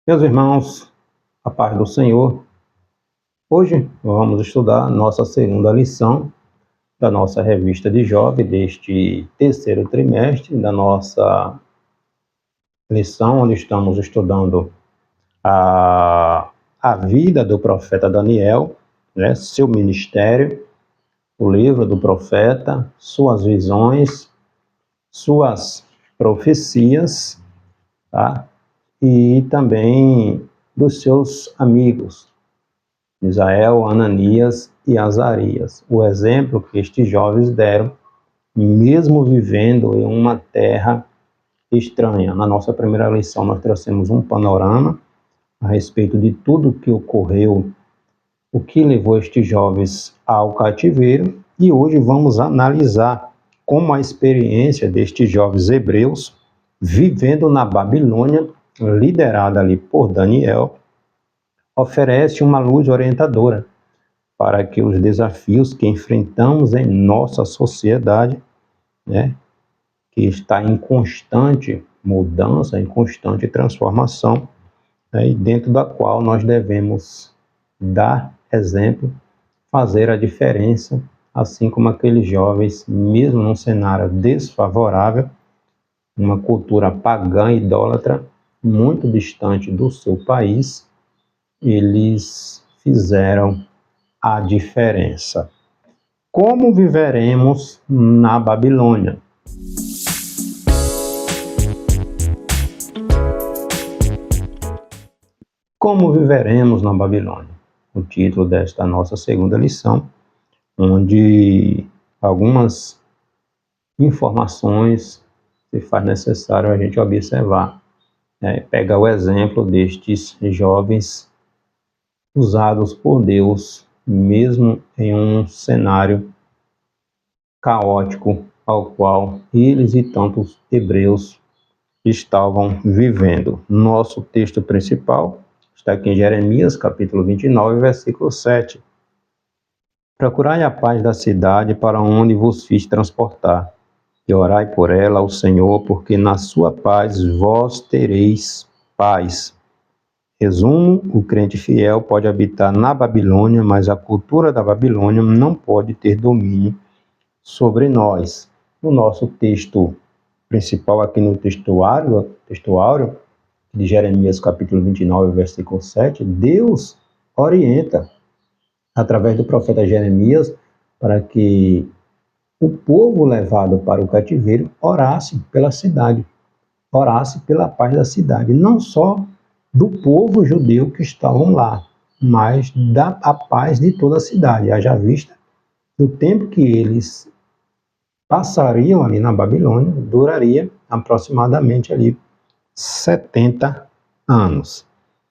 Meus irmãos, a paz do Senhor. Hoje vamos estudar nossa segunda lição da nossa revista de jovem deste terceiro trimestre, da nossa lição onde estamos estudando a vida do profeta Daniel, seu ministério, o livro do profeta, suas visões, suas profecias, tá? E também dos seus amigos, Misael, Ananias e Azarias. O exemplo que estes jovens deram, mesmo vivendo em uma terra estranha. Na nossa primeira lição, nós trouxemos um panorama a respeito de tudo o que ocorreu, o que levou estes jovens ao cativeiro, e hoje vamos analisar como a experiência destes jovens hebreus vivendo na Babilônia, liderada ali por Daniel, oferece uma luz orientadora para que os desafios que enfrentamos em nossa sociedade, que está em constante mudança, em constante transformação, e dentro da qual nós devemos dar exemplo, fazer a diferença, assim como aqueles jovens, mesmo num cenário desfavorável, uma cultura pagã, idólatra, muito distante do seu país, eles fizeram a diferença. Como viveremos na Babilônia? Como viveremos na Babilônia? O título desta nossa segunda lição, onde algumas informações se faz necessário a gente observar. Pegar o exemplo destes jovens usados por Deus, mesmo em um cenário caótico ao qual eles e tantos hebreus estavam vivendo. Nosso texto principal está aqui em Jeremias, capítulo 29, versículo 7. Procurai a paz da cidade para onde vos fiz transportar, e orai por ela ao Senhor, porque na sua paz vós tereis paz. Resumo: o crente fiel pode habitar na Babilônia, mas a cultura da Babilônia não pode ter domínio sobre nós. No nosso texto principal, aqui no texto áureo de Jeremias, capítulo 29, versículo 7, Deus orienta, através do profeta Jeremias, para que o povo levado para o cativeiro orasse pela cidade, orasse pela paz da cidade, não só do povo judeu que estavam lá, mas a paz de toda a cidade. Haja vista que o tempo que eles passariam ali na Babilônia duraria aproximadamente ali 70 anos.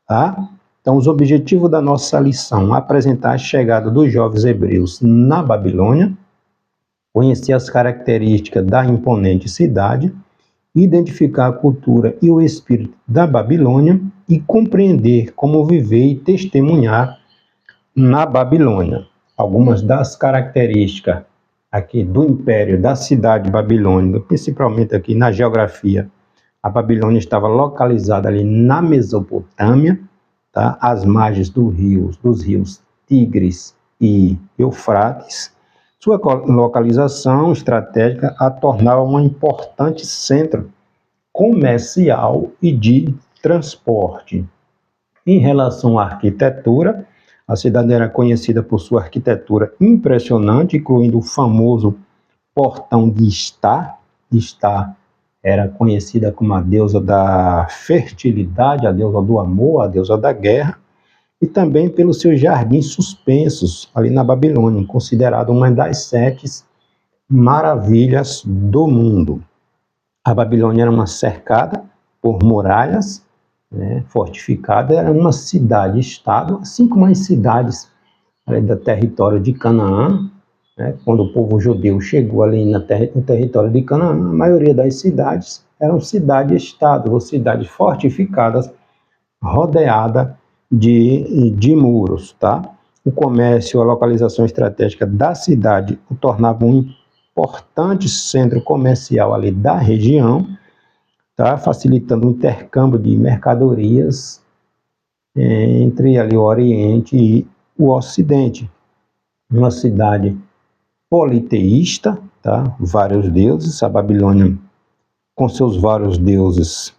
Tá? Então, os objetivos da nossa lição: apresentar a chegada dos jovens hebreus na Babilônia, conhecer as características da imponente cidade, identificar a cultura e o espírito da Babilônia e compreender como viver e testemunhar na Babilônia. Algumas das características aqui do império, da cidade babilônica, principalmente aqui na geografia. A Babilônia estava localizada ali na Mesopotâmia, tá? Às margens dos rios Tigres e Eufrates. Sua localização estratégica a tornava um importante centro comercial e de transporte. Em relação à arquitetura, a cidade era conhecida por sua arquitetura impressionante, incluindo o famoso portão de Istá. Istá era conhecida como a deusa da fertilidade, a deusa do amor, a deusa da guerra, e também pelos seus jardins suspensos ali na Babilônia, considerado uma das 7 maravilhas do mundo. A Babilônia era uma cercada por muralhas, fortificada, era uma cidade-estado, assim como as cidades do território de Canaã. Quando o povo judeu chegou ali no território de Canaã, a maioria das cidades eram cidades-estado, ou cidades fortificadas, rodeadas de muros, tá? O comércio, a localização estratégica da cidade o tornava um importante centro comercial ali da região, tá? Facilitando o intercâmbio de mercadorias entre ali o Oriente e o Ocidente. Uma cidade politeísta, tá? Vários deuses. A Babilônia, com seus vários deuses,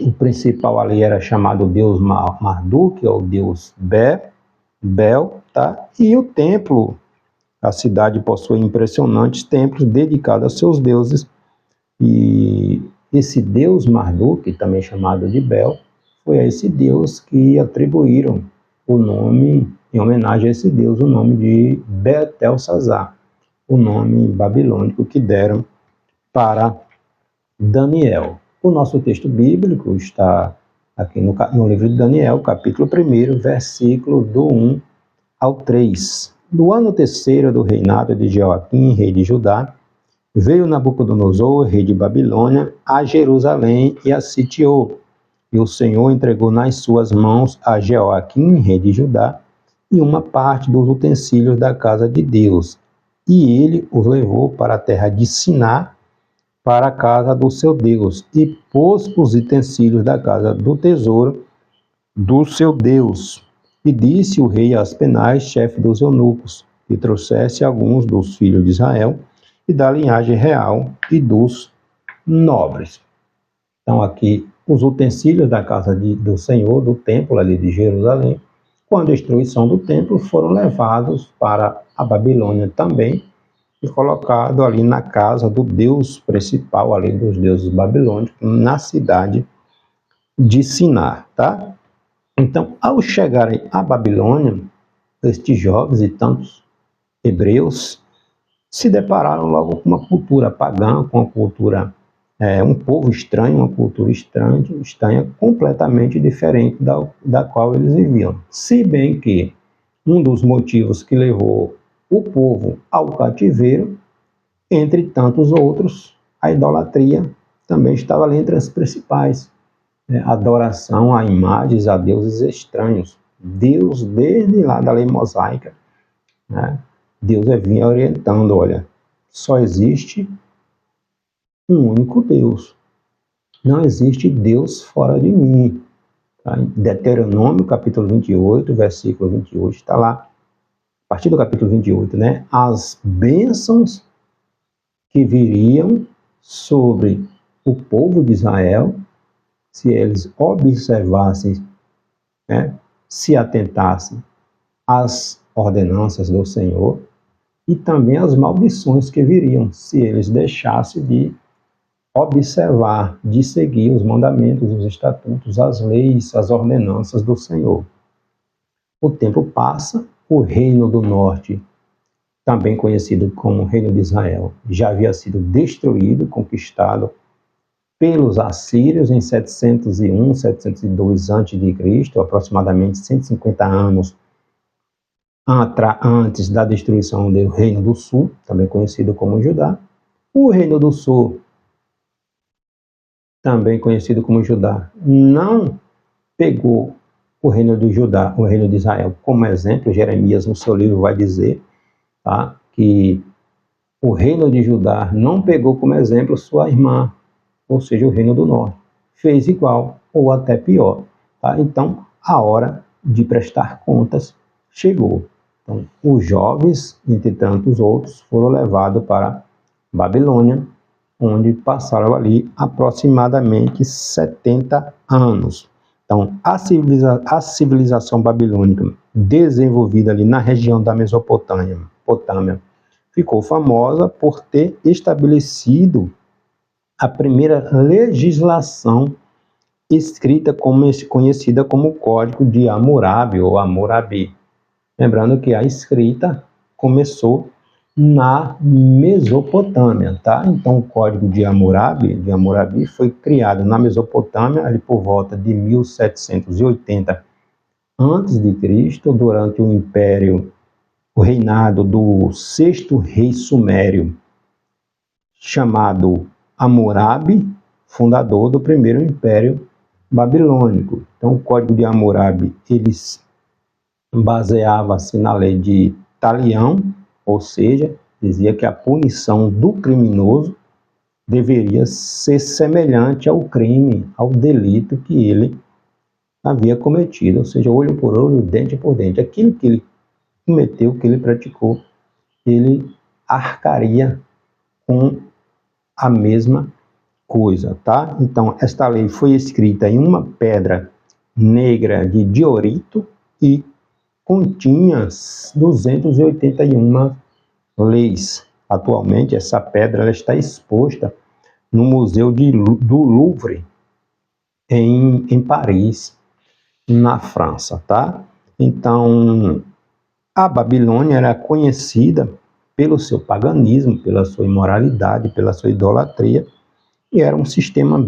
o principal ali era chamado Deus Marduk, ou Deus Bel, tá? E o templo, a cidade possui impressionantes templos dedicados a seus deuses, e esse Deus Marduk, também chamado de Bel, foi a esse Deus que atribuíram o nome, em homenagem a esse Deus, o nome de Beltesazar, o nome babilônico que deram para Daniel. O nosso texto bíblico está aqui no livro de Daniel, capítulo 1, versículo do 1 ao 3. No ano terceiro do reinado de Joaquim, rei de Judá, veio Nabucodonosor, rei de Babilônia, a Jerusalém e a sitiou. E o Senhor entregou nas suas mãos a Joaquim, rei de Judá, e uma parte dos utensílios da casa de Deus. E ele os levou para a terra de Siná, para a casa do seu Deus, e pôs os utensílios da casa do tesouro do seu Deus. E disse o rei a Aspenaz, chefe dos eunucos, que trouxesse alguns dos filhos de Israel e da linhagem real e dos nobres. Então aqui os utensílios da casa do Senhor, do templo ali de Jerusalém, com a destruição do templo, foram levados para a Babilônia também, e colocado ali na casa do Deus principal, ali dos deuses babilônicos, na cidade de Siná, tá? Então, ao chegarem à Babilônia, estes jovens e tantos hebreus se depararam logo com uma cultura pagã, com uma cultura, um povo estranho, uma cultura estranha, completamente diferente da qual eles viviam. Se bem que um dos motivos que levou o povo ao cativeiro, entre tantos outros, a idolatria também estava ali entre as principais. Adoração a imagens, a deuses estranhos. Deus, desde lá da lei mosaica, né? Deus vinha orientando, olha, só existe um único Deus. Não existe Deus fora de mim. Tá? Deuteronômio, capítulo 28, versículo 28, está lá. A partir do capítulo 28, né? As bênçãos que viriam sobre o povo de Israel, se eles observassem, né, se atentassem às ordenanças do Senhor, e também as maldições que viriam, se eles deixassem de observar, de seguir os mandamentos, os estatutos, as leis, as ordenanças do Senhor. O tempo passa, o reino do norte, também conhecido como Reino de Israel, já havia sido destruído, conquistado pelos assírios em 701, 702 a.C., aproximadamente 150 anos antes da destruição do Reino do Sul, também conhecido como Judá. O Reino do Sul, também conhecido como Judá, não pegou o Reino de Judá, o Reino de Israel, como exemplo. Jeremias, no seu livro, vai dizer, tá, que o Reino de Judá não pegou como exemplo sua irmã, ou seja, o Reino do Norte. Fez igual, ou até pior. Tá? Então, a hora de prestar contas chegou. Então, os jovens, entre tantos outros, foram levados para Babilônia, onde passaram ali aproximadamente 70 anos. Então, a civilização babilônica, desenvolvida ali na região da Mesopotâmia, ficou famosa por ter estabelecido a primeira legislação escrita, conhecida como Código de Hammurabi ou Hammurabi. Lembrando que a escrita começou na Mesopotâmia, tá? Então, o Código de Hammurabi foi criado na Mesopotâmia ali por volta de 1780 a.C., durante o reinado do sexto rei sumério, chamado Hammurabi, fundador do primeiro império babilônico. Então, o Código de Hammurabi, eles baseava-se na lei de Talião, ou seja, dizia que a punição do criminoso deveria ser semelhante ao crime, ao delito que ele havia cometido, ou seja, olho por olho, dente por dente. Aquilo que ele cometeu, que ele praticou, ele arcaria com a mesma coisa, tá? Então, esta lei foi escrita em uma pedra negra de diorito e continha 281 leis. Atualmente, essa pedra ela está exposta no Museu do Louvre, em Paris, na França, tá? Então, a Babilônia era conhecida pelo seu paganismo, pela sua imoralidade, pela sua idolatria, e era um sistema,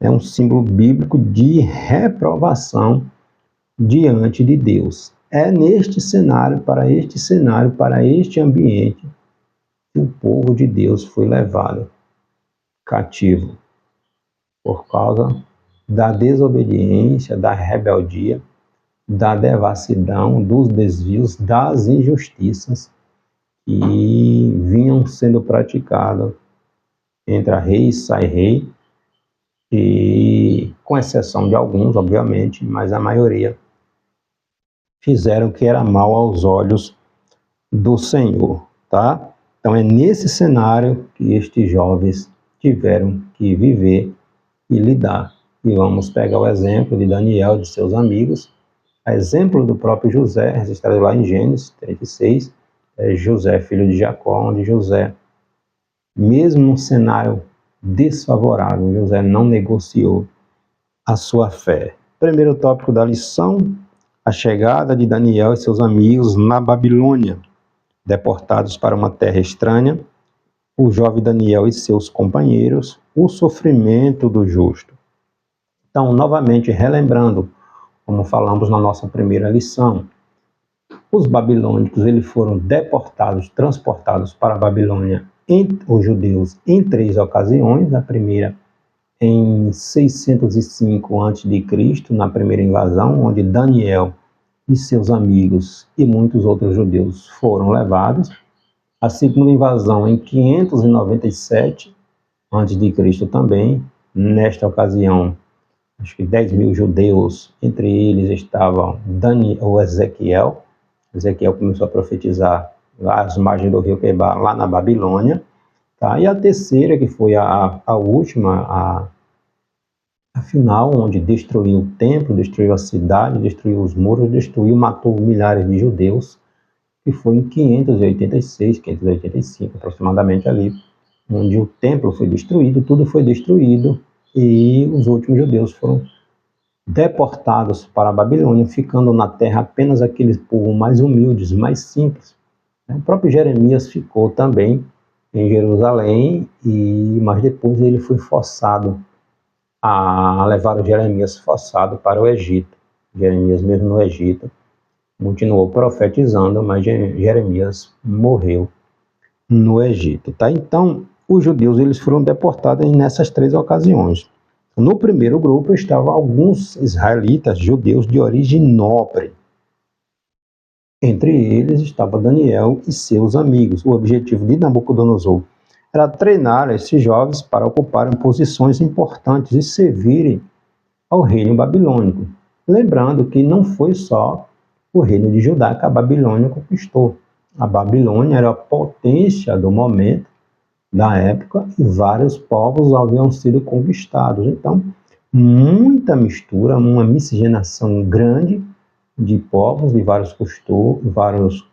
um símbolo bíblico de reprovação diante de Deus. É neste cenário, para este ambiente, que o povo de Deus foi levado cativo por causa da desobediência, da rebeldia, da devassidão, dos desvios, das injustiças que vinham sendo praticadas entre a rei e sai rei, e com exceção de alguns, obviamente, mas a maioria fizeram o que era mal aos olhos do Senhor, tá? Então é nesse cenário que estes jovens tiveram que viver e lidar. E vamos pegar o exemplo de Daniel e de seus amigos, a exemplo do próprio José, registrado lá em Gênesis 36, José, filho de Jacó, onde José, mesmo num cenário desfavorável, José não negociou a sua fé. Primeiro tópico da lição, a chegada de Daniel e seus amigos na Babilônia, deportados para uma terra estranha, o jovem Daniel e seus companheiros, o sofrimento do justo. Então, novamente, relembrando, como falamos na nossa primeira lição, os babilônicos eles foram deportados, transportados para a Babilônia, os judeus, em 3 ocasiões. A primeira em 605 a.C., na primeira invasão, onde Daniel e seus amigos e muitos outros judeus foram levados. A segunda invasão em 597 a.C. também. Nesta ocasião, acho que 10 mil judeus, entre eles estavam Ezequiel. Ezequiel começou a profetizar lá às margens do rio Quebar, lá na Babilônia. Tá? E a terceira, que foi a última, a final, onde destruiu o templo, destruiu a cidade, destruiu os muros, matou milhares de judeus, que foi em 586, 585 aproximadamente ali, onde o templo foi destruído, tudo foi destruído, e os últimos judeus foram deportados para a Babilônia, ficando na terra apenas aqueles povos mais humildes, mais simples. O próprio Jeremias ficou também em Jerusalém, mas depois ele foi forçado a levar o Jeremias forçado para o Egito. Jeremias, mesmo no Egito, continuou profetizando, mas Jeremias morreu no Egito. Tá? Então, os judeus eles foram deportados nessas 3 ocasiões. No primeiro grupo estavam alguns israelitas judeus de origem nobre. Entre eles estava Daniel e seus amigos. O objetivo de Nabucodonosor era treinar esses jovens para ocuparem posições importantes e servirem ao reino babilônico. Lembrando que não foi só o reino de Judá que a Babilônia conquistou. A Babilônia era a potência do momento, da época, e vários povos haviam sido conquistados. Então, muita mistura, uma miscigenação grande de povos, de várias culturas,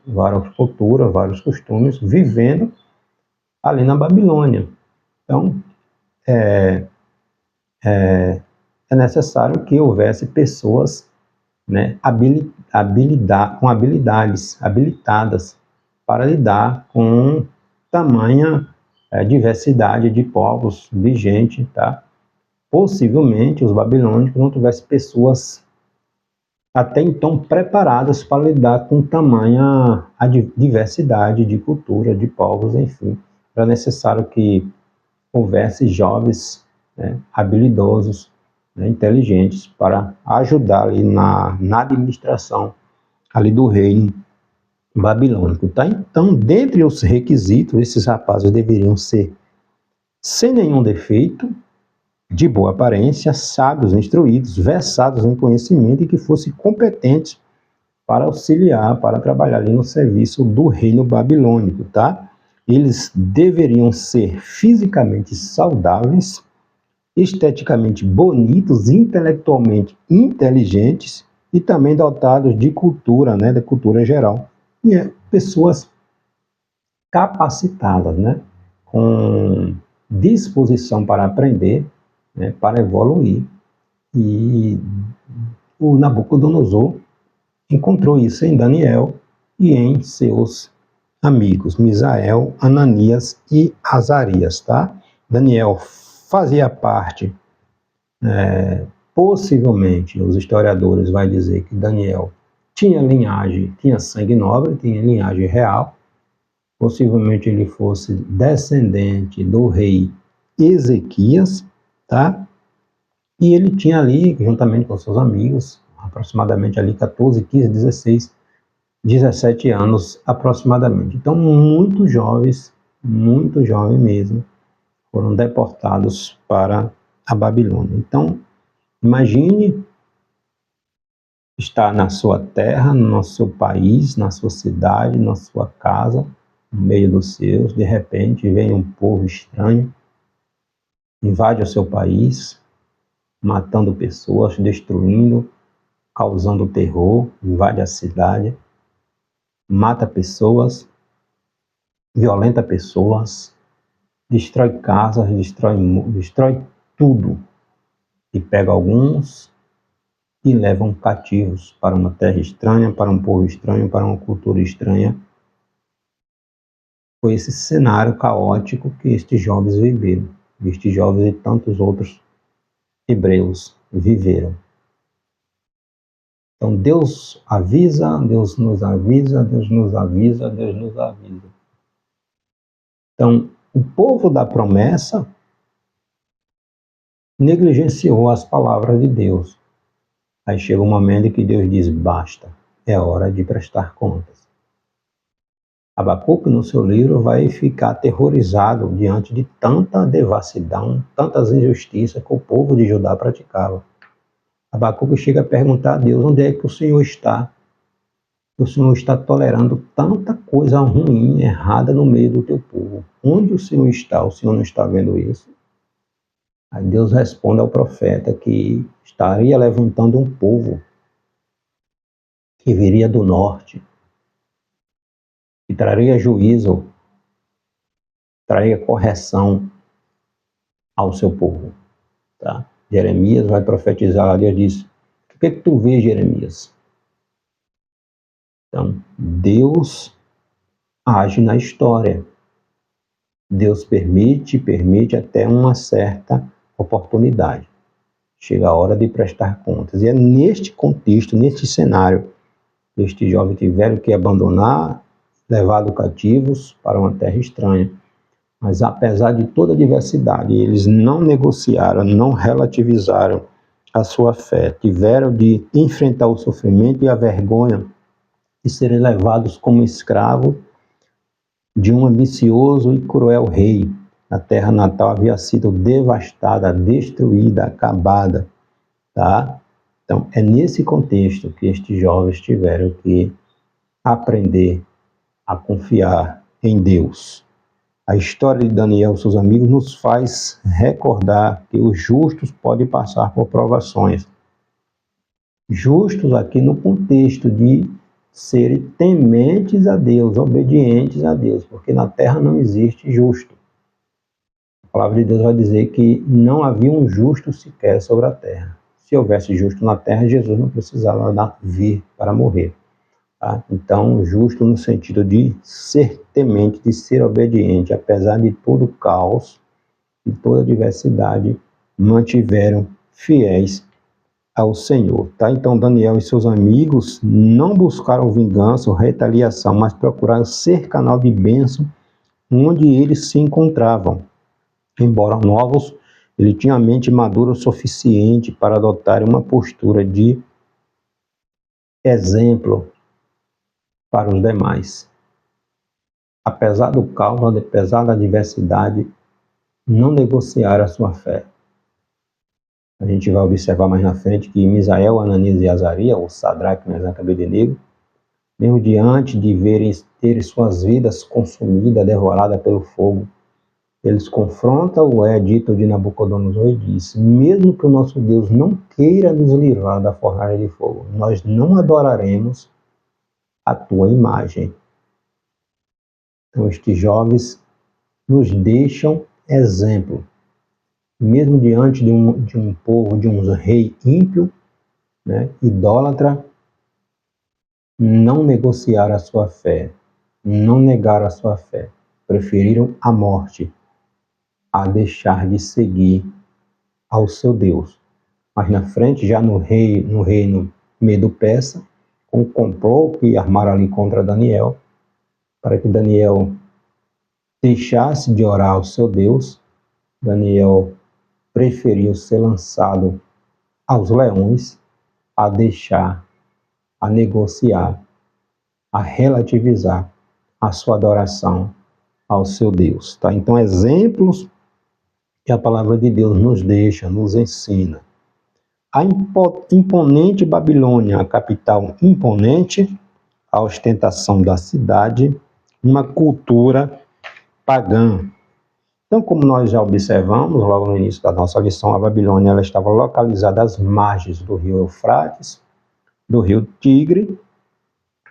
vários costumes, vivendo ali na Babilônia. Então, é necessário que houvesse pessoas, né, com habilidades, habilitadas para lidar com tamanha diversidade de povos, de gente, tá? Possivelmente os babilônicos não tivessem pessoas até então preparadas para lidar com tamanha diversidade de cultura, de povos, enfim. Era necessário que houvesse jovens, né, habilidosos, né, inteligentes, para ajudar ali na administração ali do reino babilônico. Tá? Então, dentre os requisitos, esses rapazes deveriam ser sem nenhum defeito, de boa aparência, sábios, instruídos, versados em conhecimento e que fossem competentes para auxiliar, para trabalhar ali no serviço do reino babilônico, tá? Eles deveriam ser fisicamente saudáveis, esteticamente bonitos, intelectualmente inteligentes e também dotados de cultura, né, da cultura geral. E pessoas capacitadas, né, com disposição para aprender, né, para evoluir. E o Nabucodonosor encontrou isso em Daniel e em seus amigos, Misael, Ananias e Azarias, tá? Daniel fazia parte, possivelmente, os historiadores vão dizer que Daniel tinha linhagem, tinha sangue nobre, tinha linhagem real, possivelmente ele fosse descendente do rei Ezequias, tá? E ele tinha ali, juntamente com seus amigos, aproximadamente ali 14, 15, 16, 17 anos aproximadamente. Então, muito jovens mesmo, foram deportados para a Babilônia. Então, imagine estar na sua terra, no seu país, na sua cidade, na sua casa, no meio dos seus, de repente vem um povo estranho, invade o seu país, matando pessoas, destruindo, causando terror, invade a cidade, mata pessoas, violenta pessoas, destrói casas, destrói tudo, e pega alguns e levam cativos para uma terra estranha, para um povo estranho, para uma cultura estranha. Foi esse cenário caótico que estes jovens viveram, estes jovens e tantos outros hebreus viveram. Então Deus avisa, Deus nos avisa, Deus nos avisa, Deus nos avisa. Então, o povo da promessa negligenciou as palavras de Deus. Aí chega um momento em que Deus diz, basta, é hora de prestar contas. Abacuque, no seu livro, vai ficar aterrorizado diante de tanta devassidão, tantas injustiças que o povo de Judá praticava. Abacuque chega a perguntar a Deus, onde é que o Senhor está? O Senhor está tolerando tanta coisa ruim, errada no meio do teu povo. Onde o Senhor está? O Senhor não está vendo isso? Aí Deus responde ao profeta que estaria levantando um povo que viria do norte, que traria juízo, traria correção ao seu povo. Tá? Jeremias vai profetizar lá, Deus diz, o que tu vês, Jeremias? Então, Deus age na história. Deus permite até uma certa oportunidade. Chega a hora de prestar contas. E é neste contexto, neste cenário, que estes jovens tiveram que abandonar, levados cativos para uma terra estranha. Mas apesar de toda a diversidade, eles não negociaram, não relativizaram a sua fé. Tiveram de enfrentar o sofrimento e a vergonha de serem levados como escravos de um ambicioso e cruel rei. A terra natal havia sido devastada, destruída, acabada, tá? Então, é nesse contexto que estes jovens tiveram que aprender a confiar em Deus. A história de Daniel e seus amigos nos faz recordar que os justos podem passar por provações. Justos aqui no contexto de serem tementes a Deus, obedientes a Deus, porque na terra não existe justo. A palavra de Deus vai dizer que não havia um justo sequer sobre a terra. Se houvesse justo na terra, Jesus não precisava vir para morrer. Tá? Então, justo no sentido de ser temente, de ser obediente, apesar de todo o caos e toda a diversidade, mantiveram fiéis ao Senhor. Tá? Então, Daniel e seus amigos não buscaram vingança ou retaliação, mas procuraram ser canal de bênção onde eles se encontravam. Embora novos, ele tinha a mente madura o suficiente para adotar uma postura de exemplo para os demais. Apesar do caos, apesar da diversidade, não negociaram a sua fé. A gente vai observar mais na frente que Misael, Ananias e Azarias, o Sadraque, Mesaque e Abednego, mesmo diante de terem suas vidas consumidas, devoradas pelo fogo, eles confrontam o edito de Nabucodonosor e diz: mesmo que o nosso Deus não queira nos livrar da fornalha de fogo, nós não adoraremos a tua imagem. Então, estes jovens nos deixam exemplo. Mesmo diante de um povo, de um rei ímpio, né, idólatra, não negociaram a sua fé, não negaram a sua fé, preferiram a morte a deixar de seguir ao seu Deus. Mas na frente, já no reino Medo-Persa, um complô que armaram ali contra Daniel, para que Daniel deixasse de orar ao seu Deus. Daniel preferiu ser lançado aos leões a deixar, a negociar, a relativizar a sua adoração ao seu Deus. Tá? Então, exemplos que a palavra de Deus nos deixa, nos ensina. A imponente Babilônia, a capital imponente, a ostentação da cidade, uma cultura pagã. Então, como nós já observamos logo no início da nossa lição, a Babilônia ela estava localizada às margens do rio Eufrates, do rio Tigre,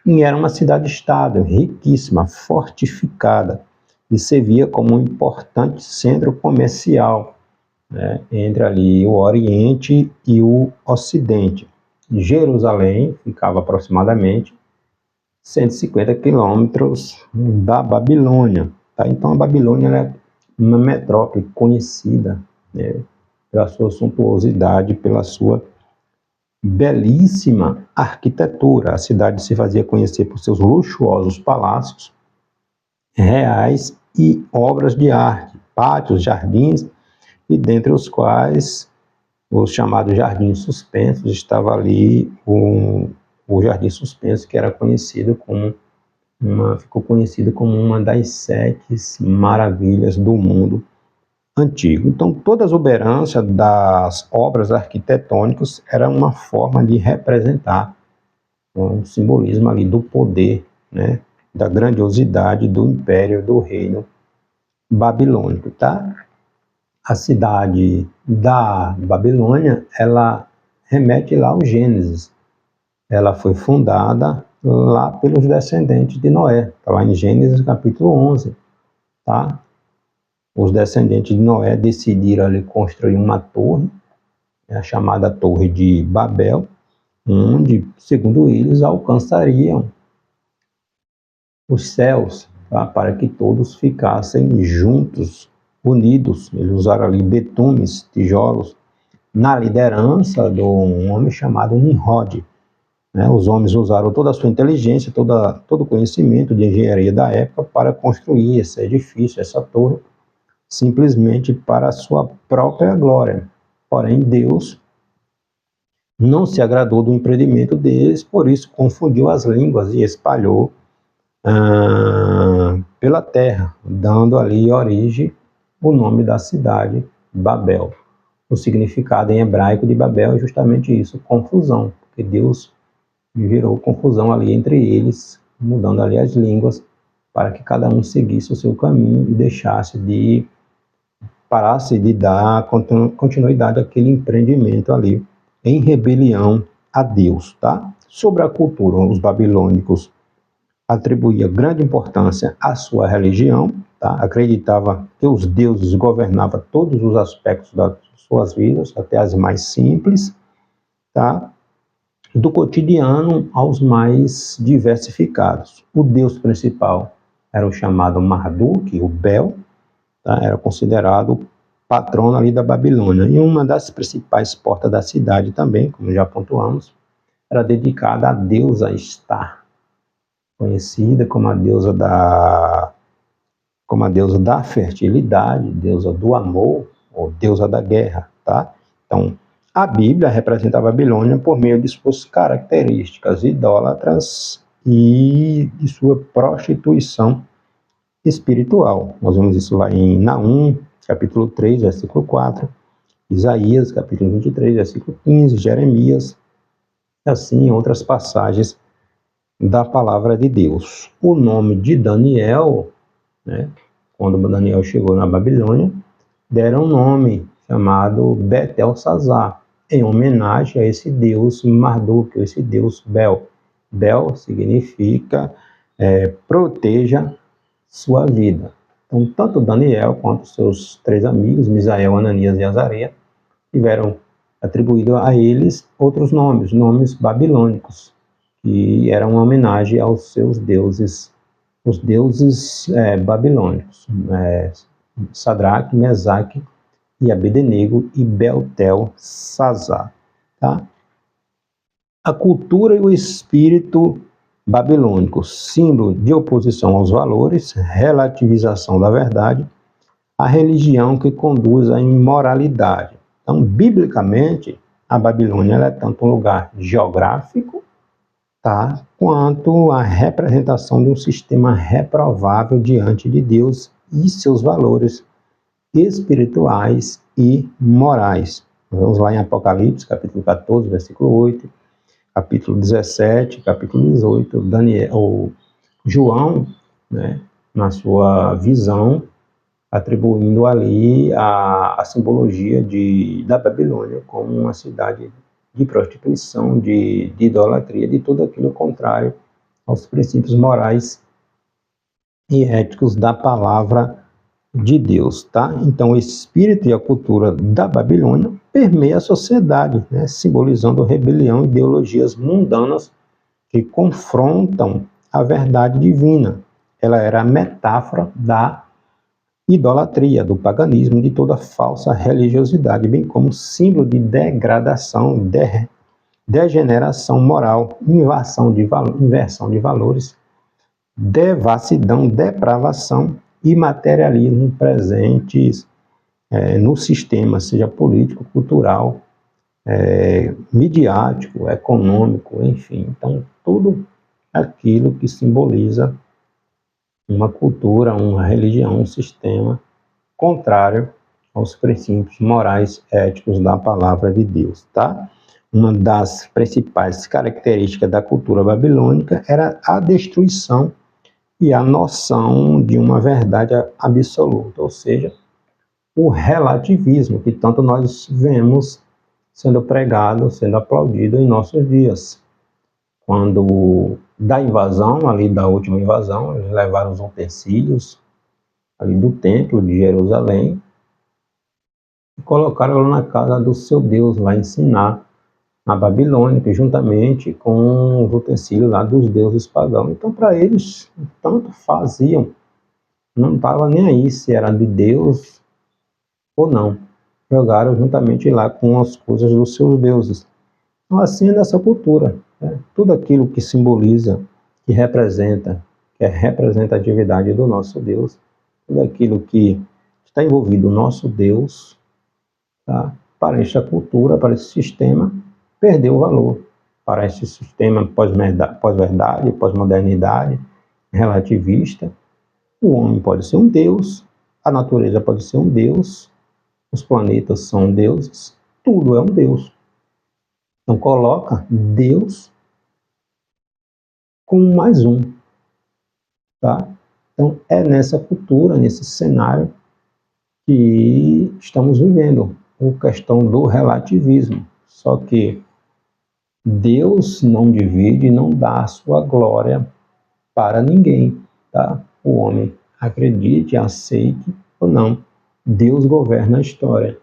e era uma cidade-estado riquíssima, fortificada, e servia como um importante centro comercial, né, entre ali o Oriente e o Ocidente. Jerusalém ficava aproximadamente 150 quilômetros da Babilônia. Tá? Então, a Babilônia é uma metrópole conhecida, né, pela sua suntuosidade, pela sua belíssima arquitetura. A cidade se fazia conhecer por seus luxuosos palácios reais e obras de arte, pátios, jardins, e dentre os quais os chamados jardins suspensos, estava ali o Jardim Suspenso, que era conhecido como ficou conhecido como uma das 7 maravilhas do mundo antigo. Então, toda a exuberância das obras arquitetônicas era uma forma de representar um simbolismo ali do poder, né, da grandiosidade do império, do reino babilônico, tá? A cidade da Babilônia, ela remete lá ao Gênesis. Ela foi fundada lá pelos descendentes de Noé, está lá em Gênesis capítulo 11, tá? Os descendentes de Noé decidiram ali construir uma torre, a chamada Torre de Babel, onde, segundo eles, alcançariam os céus, tá? Para que todos ficassem juntos, unidos. Eles usaram ali betumes, tijolos, na liderança de um homem chamado Nimrod. Né? Os homens usaram toda a sua inteligência, todo o conhecimento de engenharia da época para construir esse edifício, essa torre, simplesmente para a sua própria glória. Porém, Deus não se agradou do empreendimento deles, por isso confundiu as línguas e espalhou pela terra, dando ali origem o nome da cidade, Babel. O significado em hebraico de Babel é justamente isso, confusão, porque Deus gerou confusão ali entre eles, mudando ali as línguas, para que cada um seguisse o seu caminho e parasse de dar continuidade àquele empreendimento ali, em rebelião a Deus, tá? Sobre a cultura, os babilônicos atribuíam grande importância à sua religião, tá? Acreditava que os deuses governavam todos os aspectos das suas vidas, até as mais simples, tá? Do cotidiano aos mais diversificados. O deus principal era o chamado Marduk, o Bel, tá? Era considerado patrono ali da Babilônia. E uma das principais portas da cidade também, como já pontuamos, era dedicada à deusa Estar, conhecida como a deusa da fertilidade, deusa do amor, ou deusa da guerra, tá? Então, a Bíblia representa a Babilônia por meio de suas características idólatras e de sua prostituição espiritual. Nós vemos isso lá em Naum, capítulo 3, versículo 4, Isaías, capítulo 23, versículo 15, Jeremias, e assim outras passagens da palavra de Deus. O nome de Daniel, né, quando Daniel chegou na Babilônia, deram um nome chamado Betelsazar, em homenagem a esse deus Marduk, esse deus Bel. Bel significa proteja sua vida. Então, tanto Daniel quanto seus 3 amigos, Misael, Ananias e Azarias, tiveram atribuído a eles outros nomes, nomes babilônicos, que eram uma homenagem aos seus deuses, os deuses babilônicos, Sadraque, Mesaque e Abednego e Beltelsazar. Tá? A cultura e o espírito babilônico, símbolo de oposição aos valores, relativização da verdade, a religião que conduz à imoralidade. Então, biblicamente, a Babilônia ela é tanto um lugar geográfico, tá, quanto a representação de um sistema reprovável diante de Deus e seus valores espirituais e morais. Vamos lá em Apocalipse, capítulo 14, versículo 8, capítulo 17, capítulo 18, João, né, na sua visão, atribuindo ali a simbologia da Babilônia como uma cidade de prostituição, de idolatria, de tudo aquilo contrário aos princípios morais e éticos da palavra de Deus, tá? Então, o espírito e a cultura da Babilônia permeia a sociedade, né? Simbolizando rebelião e ideologias mundanas que confrontam a verdade divina. Ela era a metáfora da idolatria, do paganismo, de toda falsa religiosidade, bem como símbolo de degradação, degeneração moral, inversão de valores, devassidão, depravação e materialismo presentes no sistema, seja político, cultural, midiático, econômico, enfim. Então, tudo aquilo que simboliza uma cultura, uma religião, um sistema contrário aos princípios morais éticos da palavra de Deus, tá? Uma das principais características da cultura babilônica era a destruição e a noção de uma verdade absoluta, ou seja, o relativismo que tanto nós vemos sendo pregado, sendo aplaudido em nossos dias. Quando da invasão, ali da última invasão, eles levaram os utensílios ali do templo de Jerusalém e colocaram lá na casa do seu Deus, lá ensinar na Babilônia, juntamente com os utensílios lá dos deuses pagãos. Então, para eles, tanto faziam, não estava nem aí se era de Deus ou não. Jogaram juntamente lá com as coisas dos seus deuses. Então, assim é nessa cultura. Né? Tudo aquilo que simboliza, que representa, que é a representatividade do nosso Deus, tudo aquilo que está envolvido no nosso Deus, tá? Para esta cultura, para esse sistema, perdeu o valor. Para esse sistema pós-verdade, pós-modernidade, relativista, o homem pode ser um Deus, a natureza pode ser um Deus, os planetas são deuses, tudo é um Deus. Então coloca Deus como mais um, tá? Então é nessa cultura, nesse cenário que estamos vivendo, a questão do relativismo. Só que Deus não divide, não dá a sua glória para ninguém, tá? O homem acredite, aceite ou não, Deus governa a história.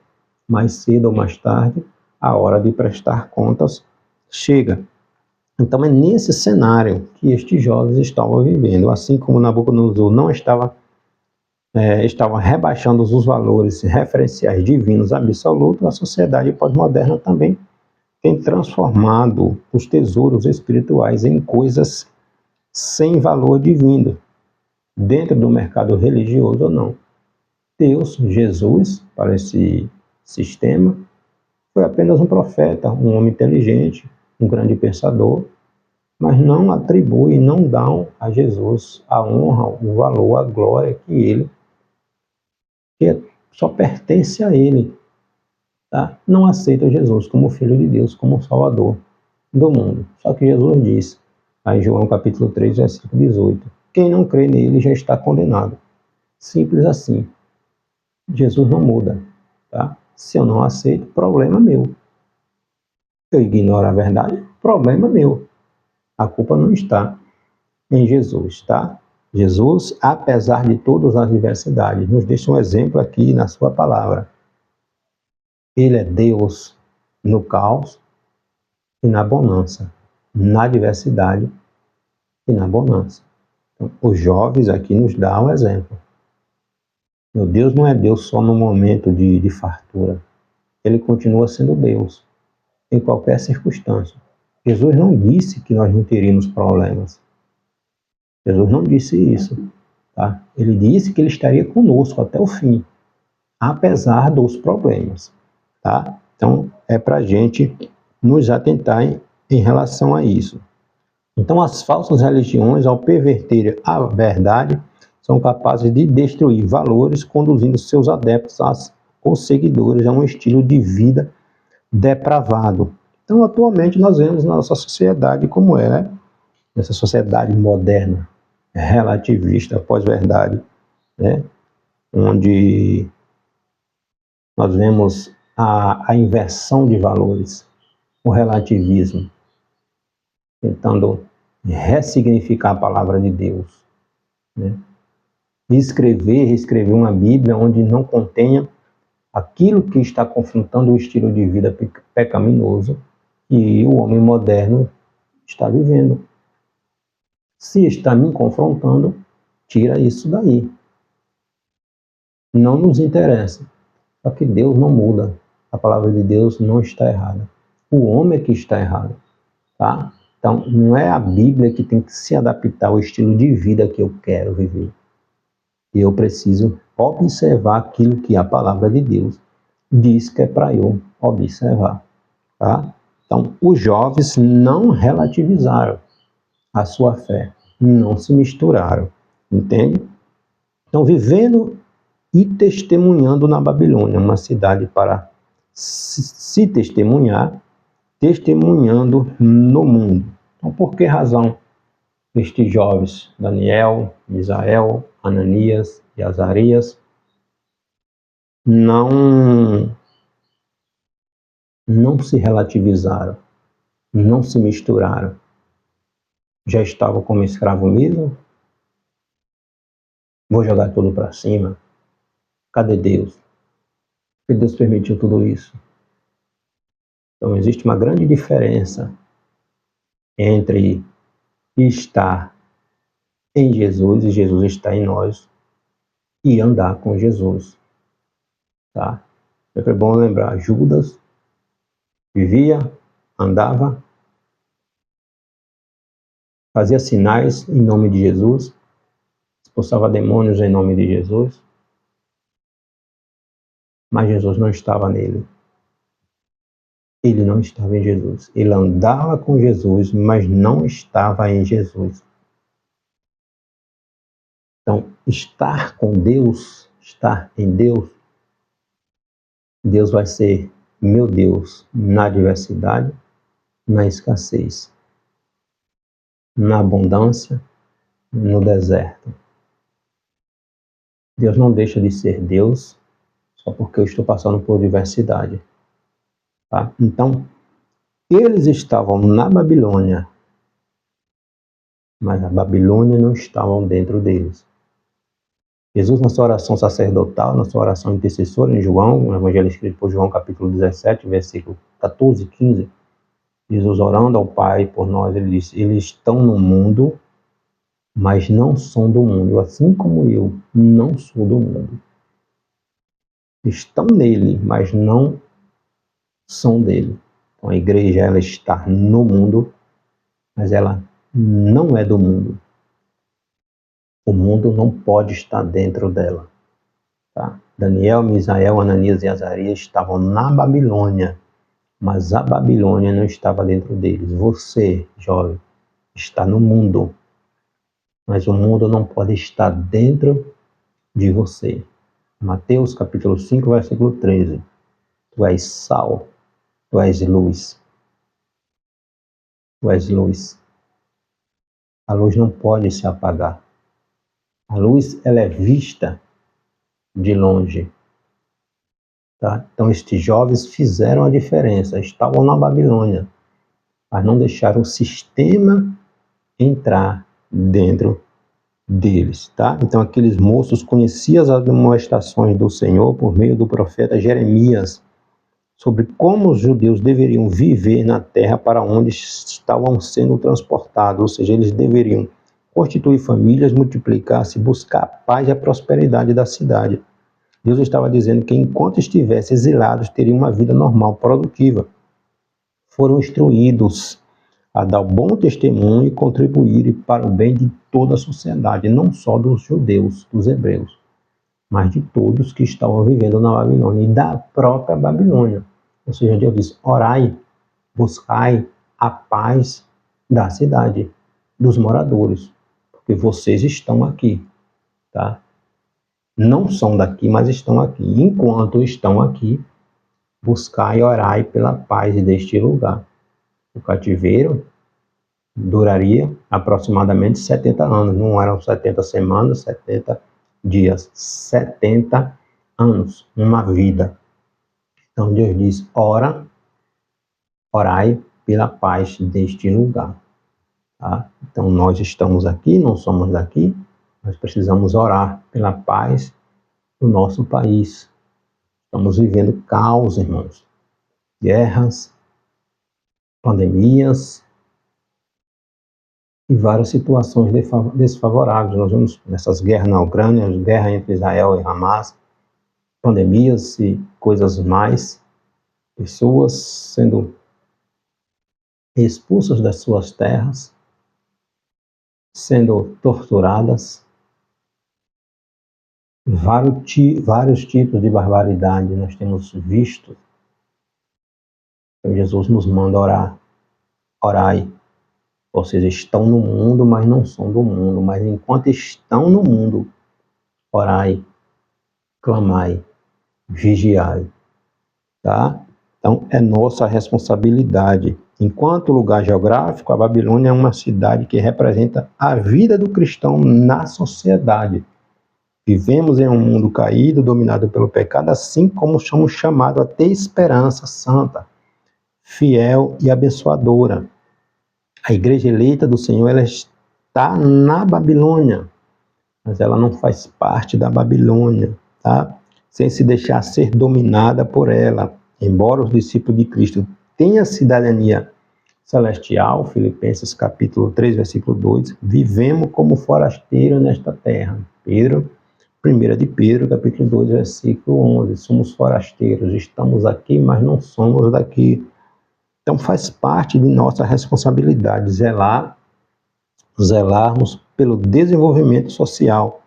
Mais cedo ou mais tarde, a hora de prestar contas chega. Então é nesse cenário que estes jovens estavam vivendo, assim como Nabucodonosor não estava rebaixando os valores referenciais divinos absolutos, a sociedade pós-moderna também tem transformado os tesouros espirituais em coisas sem valor divino, dentro do mercado religioso ou não. Deus, Jesus, para esse sistema, foi apenas um profeta, um homem inteligente, um grande pensador, mas não atribui, não dão a Jesus a honra, o valor, a glória que só pertence a ele. tá? Não aceita Jesus como Filho de Deus, como Salvador do mundo. Só que Jesus diz, aí em João capítulo 3, versículo 18, quem não crê nele já está condenado. Simples assim. Jesus não muda, tá? Se eu não aceito, problema meu. Eu ignoro a verdade, problema meu. A culpa não está em Jesus, tá? Jesus, apesar de todas as adversidades, nos deixa um exemplo aqui na sua palavra. Ele é Deus no caos e na bonança, na adversidade e na bonança. Então, os jovens aqui nos dão um exemplo. Meu Deus não é Deus só no momento de fartura. Ele continua sendo Deus em qualquer circunstância. Jesus não disse que nós não teríamos problemas. Jesus não disse isso, tá? Ele disse que ele estaria conosco até o fim, apesar dos problemas, tá? Então, é para a gente nos atentar em relação a isso. Então, as falsas religiões, ao perverterem a verdade, são capazes de destruir valores, conduzindo seus adeptos ou seguidores a um estilo de vida depravado. Então, atualmente, nós vemos na nossa sociedade como é, né? Essa sociedade moderna, relativista, pós-verdade, né? Onde nós vemos a inversão de valores, o relativismo, tentando ressignificar a palavra de Deus, né? Reescrever uma Bíblia onde não contenha aquilo que está confrontando o estilo de vida pecaminoso que o homem moderno está vivendo. Se está me confrontando, tira isso daí. Não nos interessa. Só que Deus não muda. A palavra de Deus não está errada. O homem é que está errado, tá? Então, não é a Bíblia que tem que se adaptar ao estilo de vida que eu quero viver. Eu preciso observar aquilo que a palavra de Deus diz que é para eu observar, tá? Então, os jovens não relativizaram a sua fé, não se misturaram, entende? Então, vivendo e testemunhando na Babilônia, uma cidade para se testemunhar, testemunhando no mundo. Então, por que razão estes jovens, Daniel, Misael, Ananias e Azarias, não se relativizaram, não se misturaram? Já estavam como escravo mesmo? Vou jogar tudo para cima. Cadê Deus? Porque Deus permitiu tudo isso. Então existe uma grande diferença entre estar em Jesus e Jesus está em nós e andar com Jesus, tá? Sempre é bom lembrar, Judas vivia, andava, fazia sinais em nome de Jesus, expulsava demônios em nome de Jesus, mas Jesus não estava nele. Ele não estava em Jesus. Ele andava com Jesus, mas não estava em Jesus. Então, estar com Deus, estar em Deus, Deus vai ser meu Deus na adversidade, na escassez, na abundância, no deserto. Deus não deixa de ser Deus só porque eu estou passando por diversidade. Tá? Então, eles estavam na Babilônia, mas a Babilônia não estava dentro deles. Jesus, na sua oração sacerdotal, na sua oração intercessora em João, no Evangelho escrito por João, capítulo 17, versículo 14 e 15, Jesus orando ao Pai por nós, ele disse, eles estão no mundo, mas não são do mundo, assim como eu não sou do mundo. Estão nele, mas não são dele. Então a igreja, ela está no mundo, mas ela não é do mundo. O mundo não pode estar dentro dela. Tá? Daniel, Misael, Ananias e Azarias estavam na Babilônia, mas a Babilônia não estava dentro deles. Você, jovem, está no mundo, mas o mundo não pode estar dentro de você. Mateus capítulo 5, versículo 13. Tu és sal, tu és luz. Tu és luz. A luz não pode se apagar. A luz, ela é vista de longe. Tá? Então, estes jovens fizeram a diferença. Estavam na Babilônia, mas não deixaram o sistema entrar dentro deles. Tá? Então, aqueles moços conheciam as admoestações do Senhor por meio do profeta Jeremias sobre como os judeus deveriam viver na terra para onde estavam sendo transportados, ou seja, eles deveriam constituir famílias, multiplicar-se, buscar a paz e a prosperidade da cidade. Deus estava dizendo que enquanto estivessem exilados, teriam uma vida normal, produtiva. Foram instruídos a dar bom testemunho e contribuir para o bem de toda a sociedade, não só dos judeus, dos hebreus, mas de todos que estavam vivendo na Babilônia e da própria Babilônia. Ou seja, Deus diz: orai, buscai a paz da cidade, dos moradores, porque vocês estão aqui, tá? Não são daqui, mas estão aqui. Enquanto estão aqui, buscai e orai pela paz deste lugar. O cativeiro duraria aproximadamente 70 anos. Não eram 70 semanas, 70 dias. 70 anos, uma vida. Então Deus diz: orai pela paz deste lugar. Tá? Então nós estamos aqui, não somos daqui, nós precisamos orar pela paz do nosso país. Estamos vivendo caos, irmãos. Guerras, pandemias e várias situações desfavoráveis. Nós vemos nessas guerras na Ucrânia, guerra entre Israel e Hamas, pandemias e coisas mais, pessoas sendo expulsas das suas terras, sendo torturadas, vários tipos de barbaridade nós temos visto. Então Jesus nos manda orar. Orai. Vocês estão no mundo, mas não são do mundo. Mas enquanto estão no mundo, orai, clamai, vigiai. Tá? Então é nossa responsabilidade. Enquanto lugar geográfico, a Babilônia é uma cidade que representa a vida do cristão na sociedade. Vivemos em um mundo caído, dominado pelo pecado, assim como somos chamados a ter esperança santa, fiel e abençoadora. A igreja eleita do Senhor, ela está na Babilônia, mas ela não faz parte da Babilônia, tá? Sem se deixar ser dominada por ela. Embora os discípulos de Cristo tenham cidadania celestial, Filipenses capítulo 3, versículo 2, vivemos como forasteiros nesta terra. 1 de Pedro, capítulo 2, versículo 11. Somos forasteiros, estamos aqui, mas não somos daqui. Então faz parte de nossa responsabilidade zelarmos pelo desenvolvimento social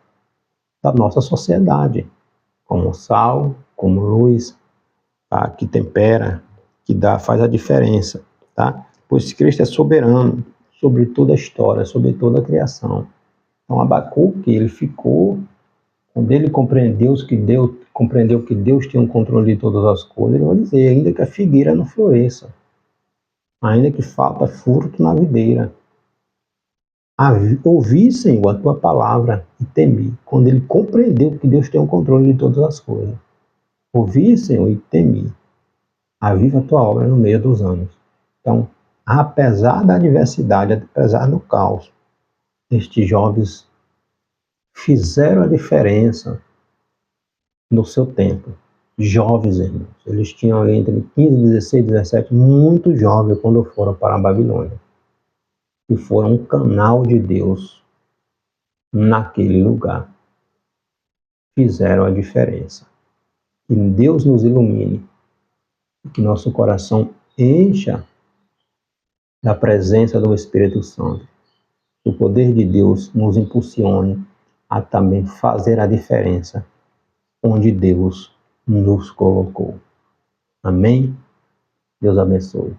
da nossa sociedade, como sal, como luz, tá? Que tempera, que faz a diferença, tá? Pois Cristo é soberano sobre toda a história, sobre toda a criação. Então Abacuque, ele ficou, quando ele compreendeu que Deus tinha um controle de todas as coisas, ele vai dizer: ainda que a figueira não floresça, ainda que falta fruto na videira, ouvi, Senhor, a tua palavra e temi. Quando ele compreendeu que Deus tem o controle de todas as coisas. Ouvi, Senhor, e temi. Aviva a tua obra no meio dos anos. Então, apesar da adversidade, apesar do caos, estes jovens fizeram a diferença no seu tempo. Jovens, irmãos. Eles tinham entre 15, 16, 17, muito jovens quando foram para a Babilônia. E foram um canal de Deus naquele lugar. Fizeram a diferença. Que Deus nos ilumine. E que nosso coração encha da presença do Espírito Santo. Que o poder de Deus nos impulsione a também fazer a diferença onde Deus nos colocou. Amém? Deus abençoe.